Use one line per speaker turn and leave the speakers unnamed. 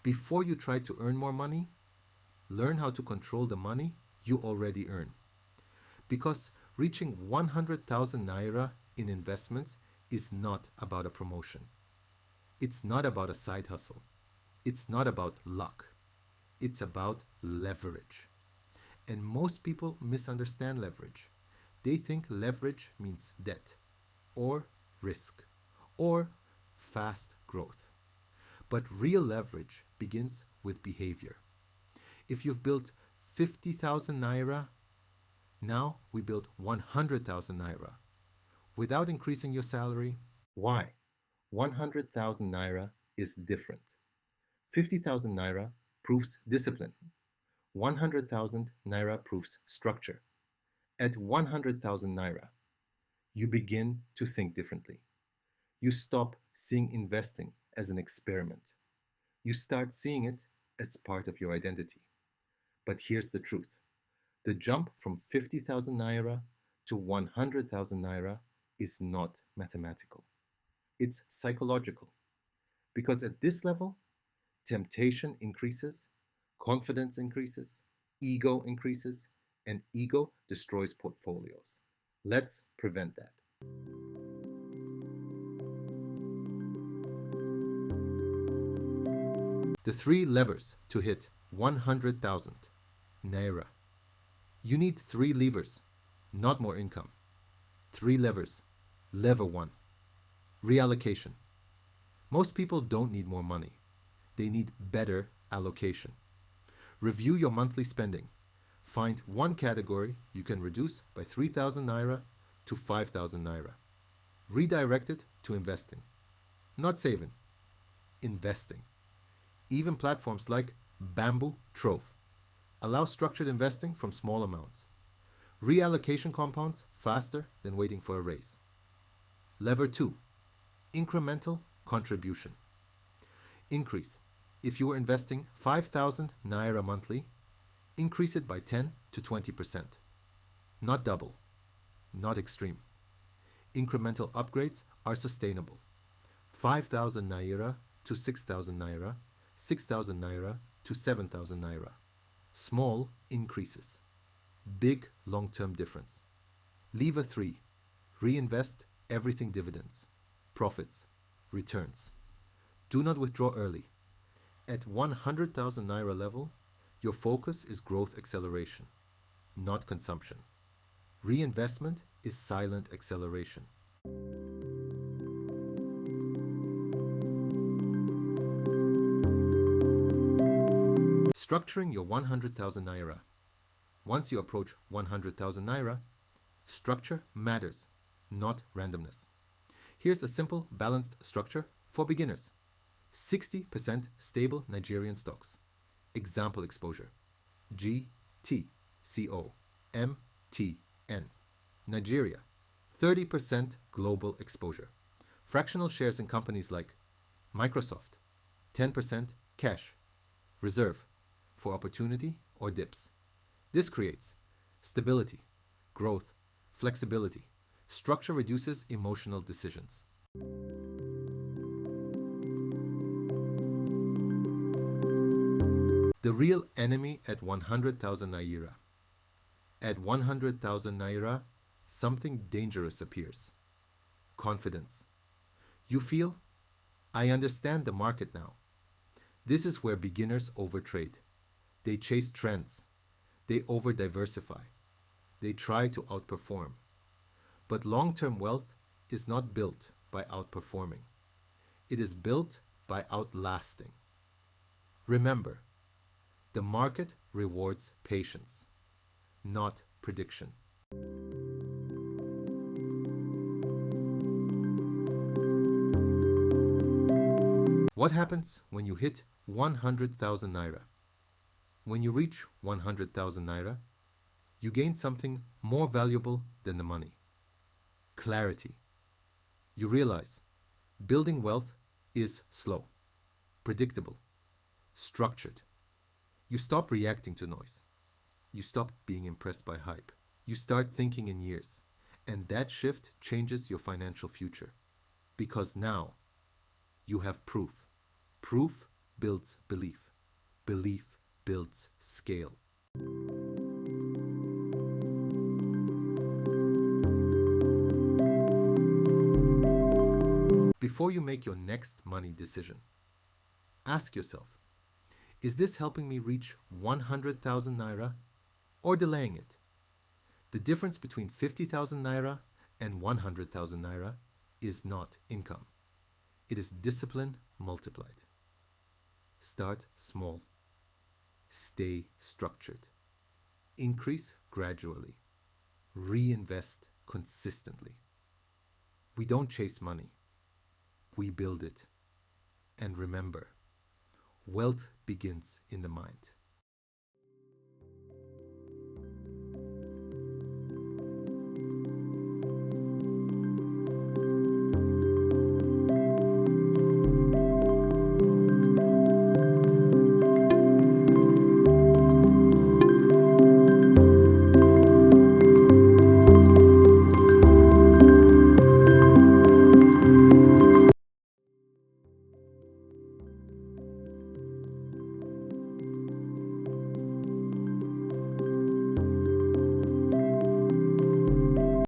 Before you try to earn more money, learn how to control the money you already earn. Because reaching 100,000 naira in investments is not about a promotion. It's not about a side hustle. It's not about luck. It's about leverage. And most people misunderstand leverage. They think leverage means debt, or risk, or fast growth. But real leverage begins with behavior. If you've built 50,000 naira, now we build 100,000 naira without increasing your salary. Why? 100,000 naira is different. 50,000 naira proves discipline. 100,000 naira proves structure. At 100,000 naira, you begin to think differently. You stop seeing investing as an experiment. You start seeing it as part of your identity. But here's the truth. The jump from 50,000 naira to 100,000 naira is not mathematical. It's psychological. Because at this level, temptation increases, confidence increases, ego increases, and ego destroys portfolios. Let's prevent that. The three levers to hit 100,000 naira. You need three levers, not more income. Three levers. Lever one, reallocation. Most people don't need more money. They need better allocation. Review your monthly spending. Find one category you can reduce by 3,000 naira to 5,000 naira. Redirect it to investing. Not saving, investing. Even platforms like Bamboo Trove allow structured investing from small amounts. Reallocation compounds faster than waiting for a raise. Lever 2, incremental contribution. Increase. If you were investing 5,000 naira monthly, increase it by 10 to 20%. Not double, not extreme. Incremental upgrades are sustainable. 5,000 naira to 6,000 naira, 6,000 naira to 7,000 naira. Small increases. Big long-term difference. Lever 3, reinvest everything dividends, profits, returns. Do not withdraw early. At 100,000 naira level, your focus is growth acceleration, not consumption. Reinvestment is silent acceleration. Structuring your 100,000 naira. Once you approach 100,000 naira, structure matters, not randomness. Here's a simple, balanced structure for beginners. 60% stable Nigerian stocks. Example exposure. GTCO MTN. Nigeria. 30% global exposure. Fractional shares in companies like Microsoft. 10% cash. Reserve for opportunity or dips. This creates stability, growth, flexibility. Structure reduces emotional decisions. The real enemy at 100,000 naira. At 100,000 naira, something dangerous appears. Confidence. You feel, I understand the market now. This is where beginners overtrade. They chase trends. They over-diversify. They try to outperform. But long-term wealth is not built by outperforming. It is built by outlasting. Remember, the market rewards patience, not prediction. What happens when you hit 100,000 naira? When you reach 100,000 naira, you gain something more valuable than the money. Clarity. You realize building wealth is slow, predictable, structured. You stop reacting to noise. You stop being impressed by hype. You start thinking in years. And that shift changes your financial future. Because now you have proof. Proof builds belief. Belief builds scale. Before you make your next money decision, ask yourself, is this helping me reach 100,000 naira or delaying it? The difference between 50,000 naira and 100,000 naira is not income. It is discipline multiplied. Start small. Stay structured. Increase gradually. Reinvest consistently. We don't chase money. We build it. And remember, wealth begins in the mind.